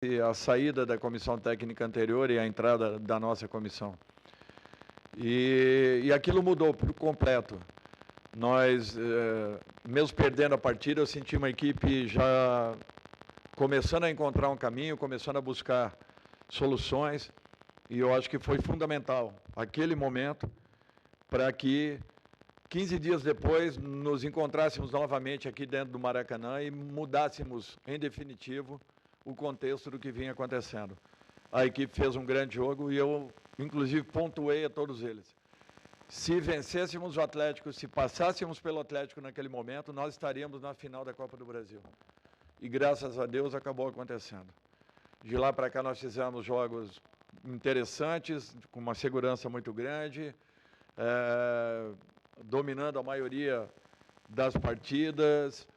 a saída da comissão técnica anterior e a entrada da nossa comissão. E aquilo mudou por completo. Nós, mesmo perdendo a partida, eu senti uma equipe já começando a encontrar um caminho, começando a buscar soluções, e eu acho que foi fundamental aquele momento para que 15 dias depois nos encontrássemos novamente aqui dentro do Maracanã e mudássemos, em definitivo, o contexto do que vinha acontecendo. A equipe fez um grande jogo e eu, inclusive, pontuei a todos eles. Se vencêssemos o Atlético, se passássemos pelo Atlético naquele momento, nós estaríamos na final da Copa do Brasil. E graças a Deus acabou acontecendo. De lá para cá nós fizemos jogos interessantes, com uma segurança muito grande, dominando a maioria das partidas,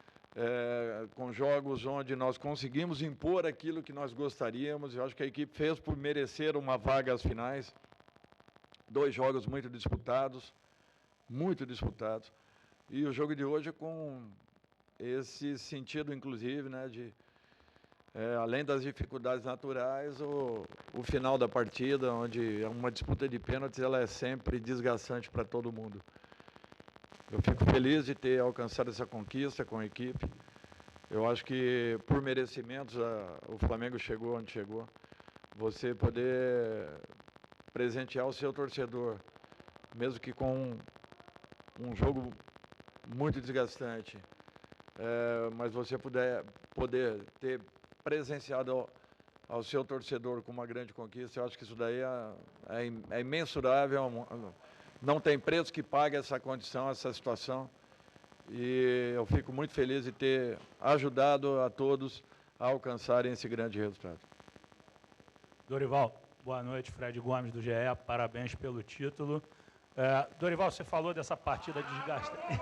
com jogos onde nós conseguimos impor aquilo que nós gostaríamos. Eu acho que a equipe fez por merecer uma vaga às finais. 2 jogos muito disputados, e o jogo de hoje com esse sentido, inclusive, né, de, além das dificuldades naturais, o final da partida, onde uma disputa de pênaltis, ela é sempre desgastante para todo mundo. Eu fico feliz de ter alcançado essa conquista com a equipe. Eu acho que, por merecimentos, o Flamengo chegou onde chegou. Você poder presentear o seu torcedor, mesmo que com um jogo muito desgastante, mas você poder ter presenciado ao seu torcedor com uma grande conquista, eu acho que isso daí é imensurável, não tem preço que pague essa condição, essa situação, e eu fico muito feliz de ter ajudado a todos a alcançarem esse grande resultado. Dorival, boa noite, Fred Gomes do GE, parabéns pelo título. Dorival, você falou dessa partida desgastante.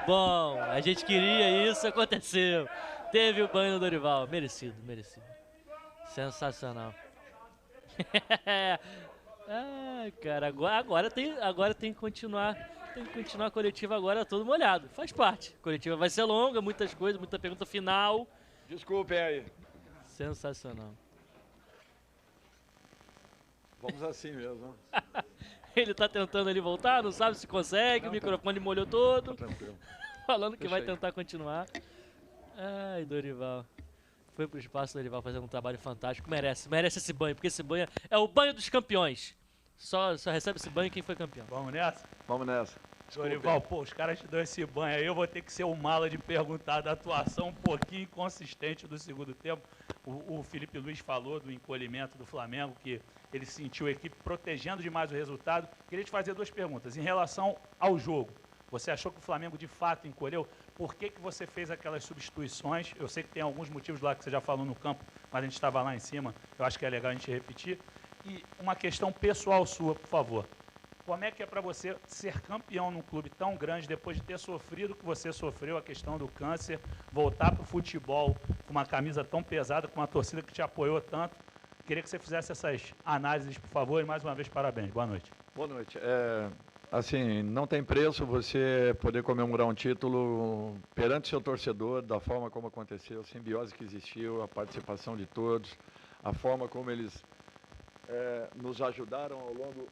Bom, a gente queria isso, aconteceu. Teve o banho do Dorival, merecido, merecido. Sensacional. Cara, agora tem que continuar. Tem que continuar a coletiva agora todo molhado. Faz parte. A coletiva vai ser longa, muitas coisas, muita pergunta final. Desculpem aí. Sensacional. Vamos assim mesmo. Ele tá tentando ali voltar, não sabe se consegue, Não, o microfone molhou todo. Tá tranquilo. Falando que vai aí. tentar continuar. Ai, Dorival. Foi pro espaço, Dorival, fazendo um trabalho fantástico. Merece esse banho, porque esse banho é o banho dos campeões. Só recebe esse banho quem foi campeão. Vamos nessa? Vamos nessa. Dorival, pô, os caras te dão esse banho aí, eu vou ter que ser o mala de perguntar da atuação um pouquinho inconsistente do segundo tempo. O Felipe Luiz falou do encolhimento do Flamengo, que ele sentiu a equipe protegendo demais o resultado. Queria te fazer 2 perguntas. Em relação ao jogo, você achou que o Flamengo de fato encolheu? Por que você fez aquelas substituições? Eu sei que tem alguns motivos lá que você já falou no campo, mas a gente estava lá em cima, eu acho que é legal a gente repetir. E uma questão pessoal sua, por favor. Como é que é para você ser campeão num clube tão grande, depois de ter sofrido o que você sofreu, a questão do câncer, voltar para o futebol com uma camisa tão pesada, com uma torcida que te apoiou tanto? Queria que você fizesse essas análises, por favor, e mais uma vez, parabéns. Boa noite. Boa noite. Assim, não tem preço você poder comemorar um título perante seu torcedor, da forma como aconteceu, a simbiose que existiu, a participação de todos, a forma como eles nos ajudaram ao longo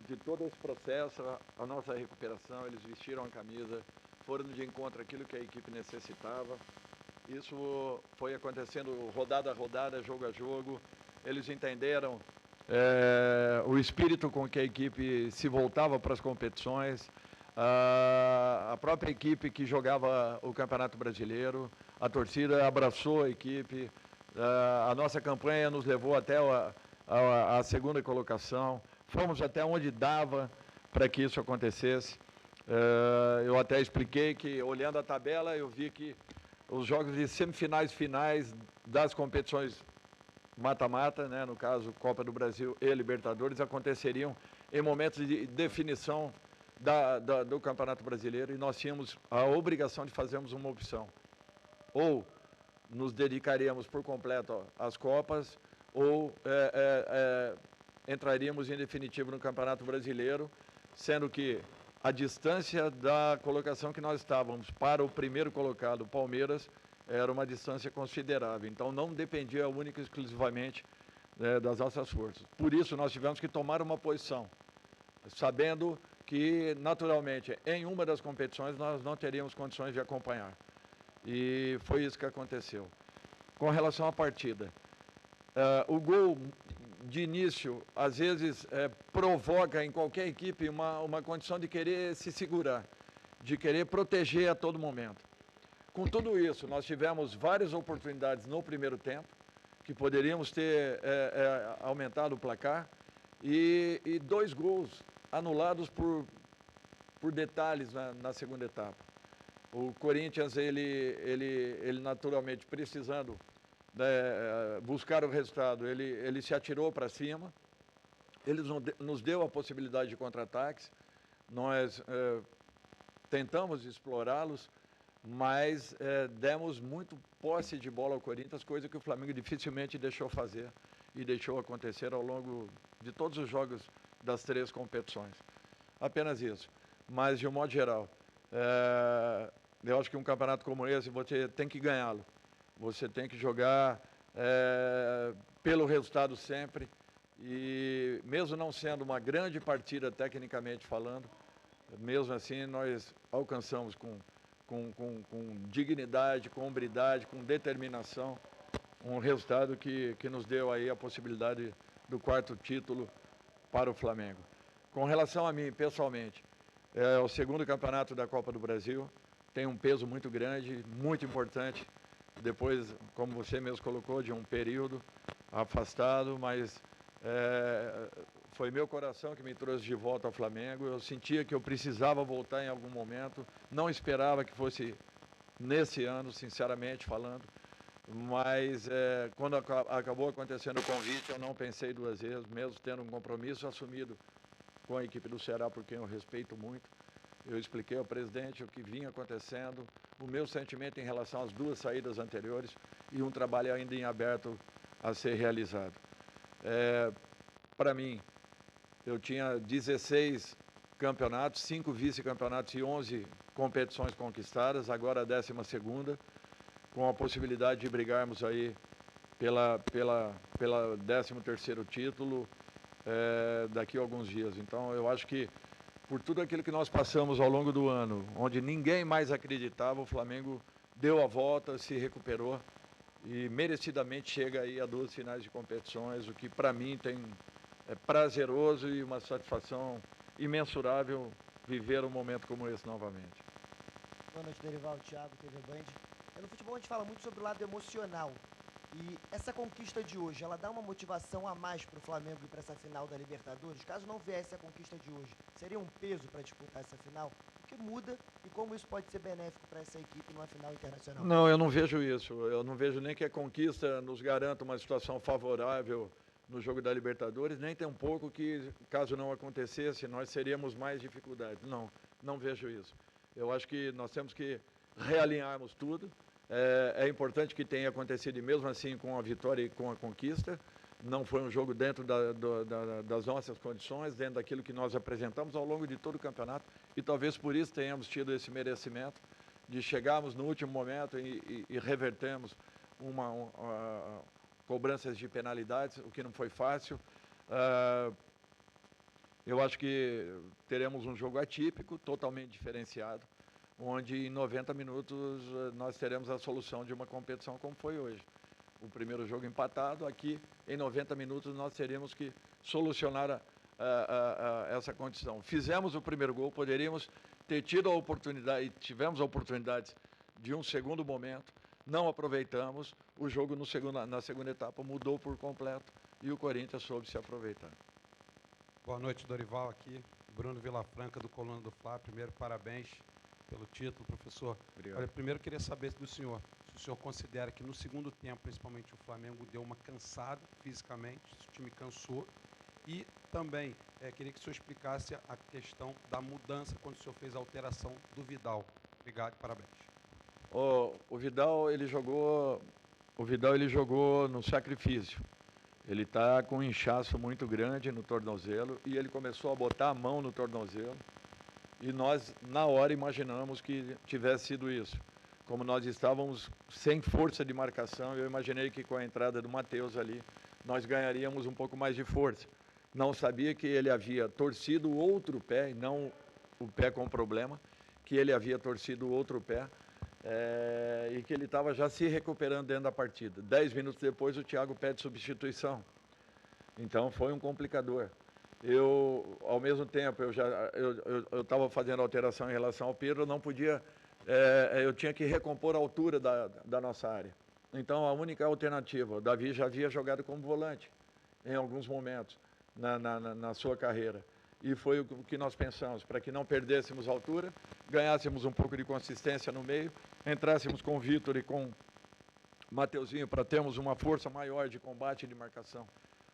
de todo esse processo, a nossa recuperação. Eles vestiram a camisa, foram de encontro àquilo que a equipe necessitava. Isso foi acontecendo rodada a rodada, jogo a jogo. Eles entenderam o espírito com que a equipe se voltava para as competições, a própria equipe que jogava o Campeonato Brasileiro, a torcida abraçou a equipe, a nossa campanha nos levou até a segunda colocação, fomos até onde dava para que isso acontecesse. Eu até expliquei que, olhando a tabela, eu vi que os jogos de semifinais e finais das competições mata-mata, né, no caso Copa do Brasil e Libertadores, aconteceriam em momentos de definição do Campeonato Brasileiro, e nós tínhamos a obrigação de fazermos uma opção. Ou nos dedicaríamos por completo às Copas, ou entraríamos em definitivo no Campeonato Brasileiro, sendo que a distância da colocação que nós estávamos para o primeiro colocado, o Palmeiras, era uma distância considerável. Então, não dependia única e exclusivamente das nossas forças. Por isso, nós tivemos que tomar uma posição, sabendo que, naturalmente, em uma das competições, nós não teríamos condições de acompanhar. E foi isso que aconteceu. Com relação à partida, o gol de início, às vezes, provoca em qualquer equipe uma condição de querer se segurar, de querer proteger a todo momento. Com tudo isso, nós tivemos várias oportunidades no primeiro tempo, que poderíamos ter aumentado o placar, e 2 gols anulados por detalhes na segunda etapa. O Corinthians, ele naturalmente precisando buscar o resultado, ele se atirou para cima, ele nos deu a possibilidade de contra-ataques, nós tentamos explorá-los, mas demos muito posse de bola ao Corinthians, coisa que o Flamengo dificilmente deixou fazer e deixou acontecer ao longo de todos os jogos das 3 competições. Apenas isso. Mas, de um modo geral, eu acho que um campeonato como esse, você tem que ganhá-lo. Você tem que jogar pelo resultado sempre. E mesmo não sendo uma grande partida, tecnicamente falando, mesmo assim nós alcançamos com dignidade, com hombridade, com determinação, um resultado que nos deu aí a possibilidade do 4º título para o Flamengo. Com relação a mim, pessoalmente, é o 2º campeonato da Copa do Brasil, tem um peso muito grande, muito importante, depois, como você mesmo colocou, de um período afastado, mas foi meu coração que me trouxe de volta ao Flamengo. Eu sentia que eu precisava voltar em algum momento, não esperava que fosse nesse ano, sinceramente falando, mas quando acabou acontecendo o convite, eu não pensei 2 vezes, mesmo tendo um compromisso assumido com a equipe do Ceará, por quem eu respeito muito. Eu expliquei ao presidente o que vinha acontecendo, o meu sentimento em relação às 2 saídas anteriores e um trabalho ainda em aberto a ser realizado. Para mim, eu tinha 16 campeonatos, 5 vice-campeonatos e 11 competições conquistadas, agora a 12ª, com a possibilidade de brigarmos aí pela 13º título daqui a alguns dias. Então, eu acho que por tudo aquilo que nós passamos ao longo do ano, onde ninguém mais acreditava, o Flamengo deu a volta, se recuperou e merecidamente chega aí a 2 finais de competições, o que para mim é prazeroso e uma satisfação imensurável viver um momento como esse novamente. Boa noite, Dorival, Thiago, TV Band. No futebol a gente fala muito sobre o lado emocional. E essa conquista de hoje, ela dá uma motivação a mais para o Flamengo e para essa final da Libertadores? Caso não viesse a conquista de hoje, seria um peso para disputar essa final? O que muda e como isso pode ser benéfico para essa equipe numa final internacional? Não, eu não vejo isso. Eu não vejo nem que a conquista nos garanta uma situação favorável no jogo da Libertadores, nem tem um pouco que, caso não acontecesse, nós teríamos mais dificuldades. Não, não vejo isso. Eu acho que nós temos que realinharmos tudo. É importante que tenha acontecido, e mesmo assim, com a vitória e com a conquista. Não foi um jogo dentro das nossas condições, dentro daquilo que nós apresentamos ao longo de todo o campeonato, e talvez por isso tenhamos tido esse merecimento de chegarmos no último momento e revertermos cobranças de penalidades, o que não foi fácil. Eu acho que teremos um jogo atípico, totalmente diferenciado, onde em 90 minutos nós teremos a solução de uma competição como foi hoje. O primeiro jogo empatado, aqui em 90 minutos nós teríamos que solucionar essa condição. Fizemos o primeiro gol, poderíamos ter tido a oportunidade, e tivemos oportunidades de um segundo momento, não aproveitamos, o jogo na segunda etapa mudou por completo e o Corinthians soube se aproveitar. Boa noite, Dorival, aqui, Bruno Vilafranca, do Coluna do Fla. Primeiro, parabéns pelo título, professor. Obrigado. Olha, primeiro queria saber do senhor, se o senhor considera que no segundo tempo, principalmente, o Flamengo deu uma cansada fisicamente, o time cansou, e também queria que o senhor explicasse a questão da mudança quando o senhor fez a alteração do Vidal. Obrigado e parabéns. O Vidal, ele jogou no sacrifício. Ele está com um inchaço muito grande no tornozelo e ele começou a botar a mão no tornozelo E nós, na hora, imaginamos que tivesse sido isso. Como nós estávamos sem força de marcação, eu imaginei que com a entrada do Matheus ali, nós ganharíamos um pouco mais de força. Não sabia que ele havia torcido o outro pé, e não o pé com problema, que ele havia torcido o outro pé, e que ele estava já se recuperando dentro da partida. 10 minutos depois, o Thiago pede substituição. Então, foi um complicador. Eu, ao mesmo tempo, eu estava fazendo alteração em relação ao Pedro, eu não podia, eu tinha que recompor a altura da nossa área. Então, a única alternativa, o Davi já havia jogado como volante em alguns momentos na sua carreira. E foi o que nós pensamos, para que não perdêssemos altura, ganhássemos um pouco de consistência no meio, entrássemos com o Vitor e com o Mateuzinho para termos uma força maior de combate e de marcação.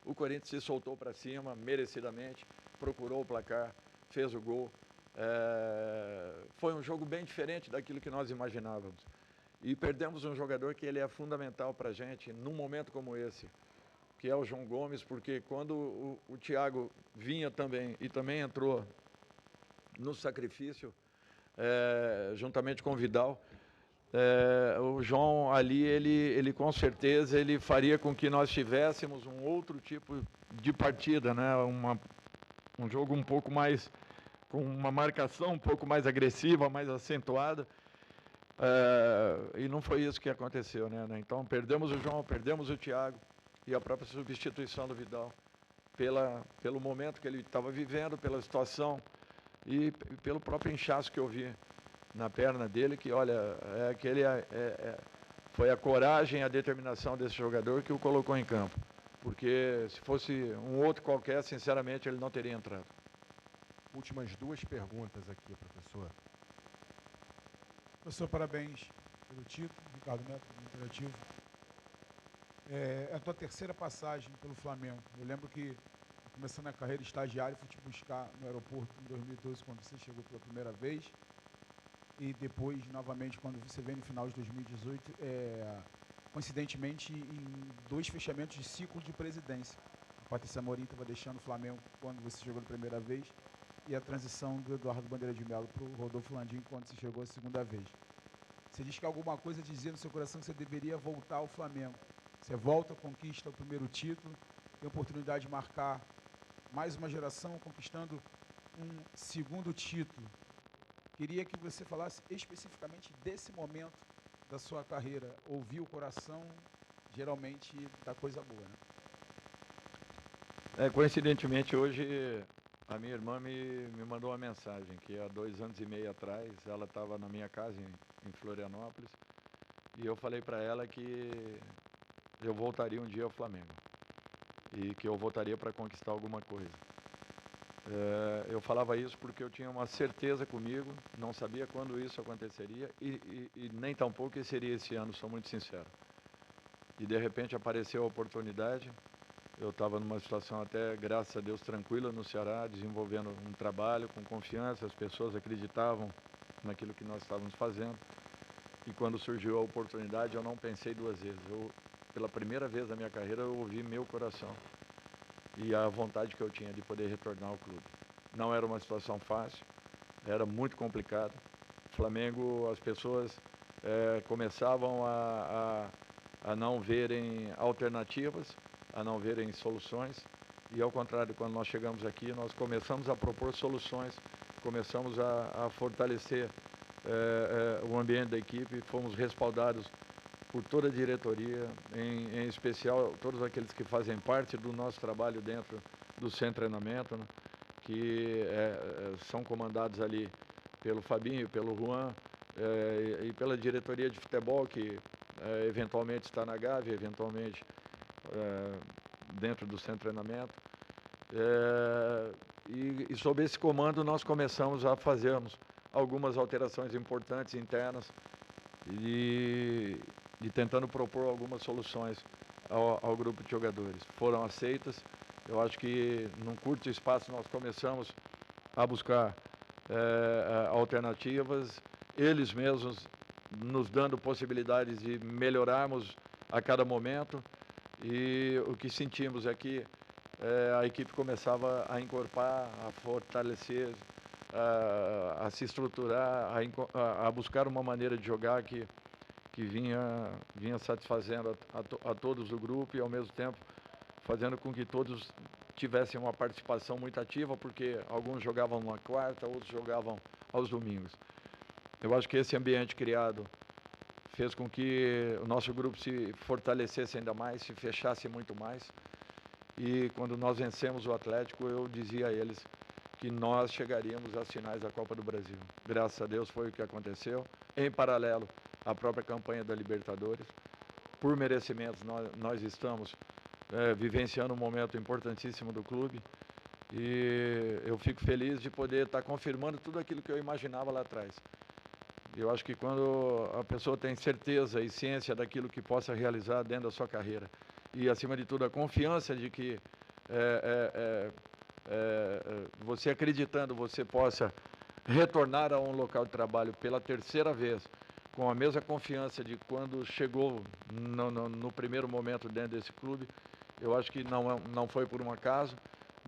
O Corinthians se soltou para cima, merecidamente, procurou o placar, fez o gol. Foi um jogo bem diferente daquilo que nós imaginávamos. E perdemos um jogador que ele é fundamental para a gente, num momento como esse, que é o João Gomes, porque quando o Thiago vinha também, e também entrou no sacrifício, juntamente com o Vidal, o João ali, ele com certeza, ele faria com que nós tivéssemos um outro tipo de partida, né? Um jogo um pouco mais, com uma marcação um pouco mais agressiva, mais acentuada, e não foi isso que aconteceu, né? Então, perdemos o João, perdemos o Thiago, e a própria substituição do Vidal, pelo momento que ele estava vivendo, pela situação, e pelo próprio inchaço que eu vi na perna dele, que olha, foi a coragem, a determinação desse jogador que o colocou em campo. Porque se fosse um outro qualquer, sinceramente, ele não teria entrado. Últimas duas perguntas aqui, professor. Professor, parabéns pelo título, Ricardo Neto, do Interativo. É a tua terceira passagem pelo Flamengo. Eu lembro que, começando a carreira estagiário, fui te buscar no aeroporto em 2012, quando você chegou pela primeira vez. E depois, novamente, quando você veio no final de 2018, coincidentemente, em 2 fechamentos de ciclo de presidência. A Patrícia Amorim estava deixando o Flamengo quando você chegou a primeira vez, e a transição do Eduardo Bandeira de Melo para o Rodolfo Landim quando você chegou a segunda vez. Você diz que alguma coisa dizia no seu coração que você deveria voltar ao Flamengo. Você volta, conquista o primeiro título, tem a oportunidade de marcar mais uma geração, conquistando um segundo título. Queria que você falasse especificamente desse momento da sua carreira. Ouvir o coração, geralmente, dá coisa boa, né? Coincidentemente, hoje, a minha irmã me mandou uma mensagem, que há 2 anos e meio atrás, ela estava na minha casa em Florianópolis, e eu falei para ela que eu voltaria um dia ao Flamengo, e que eu voltaria para conquistar alguma coisa. Eu falava isso porque eu tinha uma certeza comigo, não sabia quando isso aconteceria e nem tampouco que seria esse ano, sou muito sincero. E de repente apareceu a oportunidade, eu estava numa situação até, graças a Deus, tranquila no Ceará, desenvolvendo um trabalho com confiança, as pessoas acreditavam naquilo que nós estávamos fazendo. E quando surgiu a oportunidade, eu não pensei 2 vezes. Pela primeira vez na minha carreira, eu ouvi meu coração e a vontade que eu tinha de poder retornar ao clube. Não era uma situação fácil, era muito complicado. Flamengo, as pessoas começavam a não verem alternativas, a não verem soluções, e ao contrário, quando nós chegamos aqui, nós começamos a propor soluções, começamos a fortalecer o ambiente da equipe, fomos respaldados por toda a diretoria, em especial todos aqueles que fazem parte do nosso trabalho dentro do centro de treinamento, né, que são comandados ali pelo Fabinho, pelo Juan, e pela diretoria de futebol, que eventualmente está na Gávea, eventualmente dentro do centro de treinamento. E sob esse comando nós começamos a fazermos algumas alterações importantes internas e tentando propor algumas soluções ao grupo de jogadores. Foram aceitas. Eu acho que num curto espaço nós começamos a buscar alternativas, eles mesmos nos dando possibilidades de melhorarmos a cada momento, e o que sentimos é que a equipe começava a encorpar, a fortalecer, a se estruturar, a buscar uma maneira de jogar que vinha satisfazendo a todos do grupo e, ao mesmo tempo, fazendo com que todos tivessem uma participação muito ativa, porque alguns jogavam na quarta, outros jogavam aos domingos. Eu acho que esse ambiente criado fez com que o nosso grupo se fortalecesse ainda mais, se fechasse muito mais. E quando nós vencemos o Atlético, eu dizia a eles que nós chegaríamos às finais da Copa do Brasil. Graças a Deus foi o que aconteceu. Em paralelo, a própria campanha da Libertadores. Por merecimentos, nós estamos vivenciando um momento importantíssimo do clube. E eu fico feliz de poder estar confirmando tudo aquilo que eu imaginava lá atrás. Eu acho que quando a pessoa tem certeza e ciência daquilo que possa realizar dentro da sua carreira, e, acima de tudo, a confiança de que você acreditando, você possa retornar a um local de trabalho pela terceira vez, com a mesma confiança de quando chegou no primeiro momento dentro desse clube, eu acho que não foi por um acaso,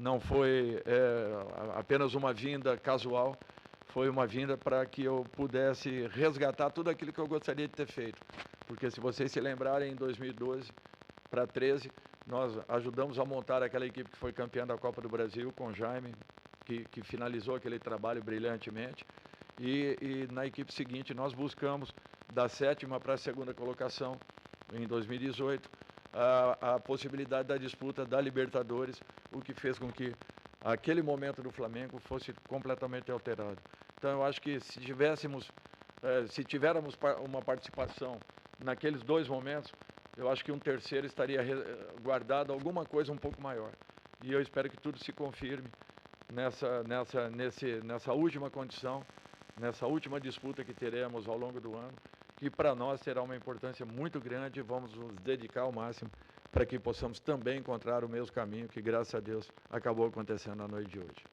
não foi apenas uma vinda casual, foi uma vinda para que eu pudesse resgatar tudo aquilo que eu gostaria de ter feito. Porque, se vocês se lembrarem, em 2012 para 2013, nós ajudamos a montar aquela equipe que foi campeã da Copa do Brasil com o Jaime, que finalizou aquele trabalho brilhantemente. E na equipe seguinte nós buscamos da 7ª para a 2ª colocação em 2018, a possibilidade da disputa da Libertadores, o que fez com que aquele momento do Flamengo fosse completamente alterado. Então eu acho que se tivéssemos uma participação naqueles dois momentos, eu acho que um terceiro estaria guardado alguma coisa um pouco maior. E eu espero que tudo se confirme nessa última condição, nessa última disputa que teremos ao longo do ano, que para nós terá uma importância muito grande e vamos nos dedicar ao máximo para que possamos também encontrar o mesmo caminho que, graças a Deus, acabou acontecendo na noite de hoje.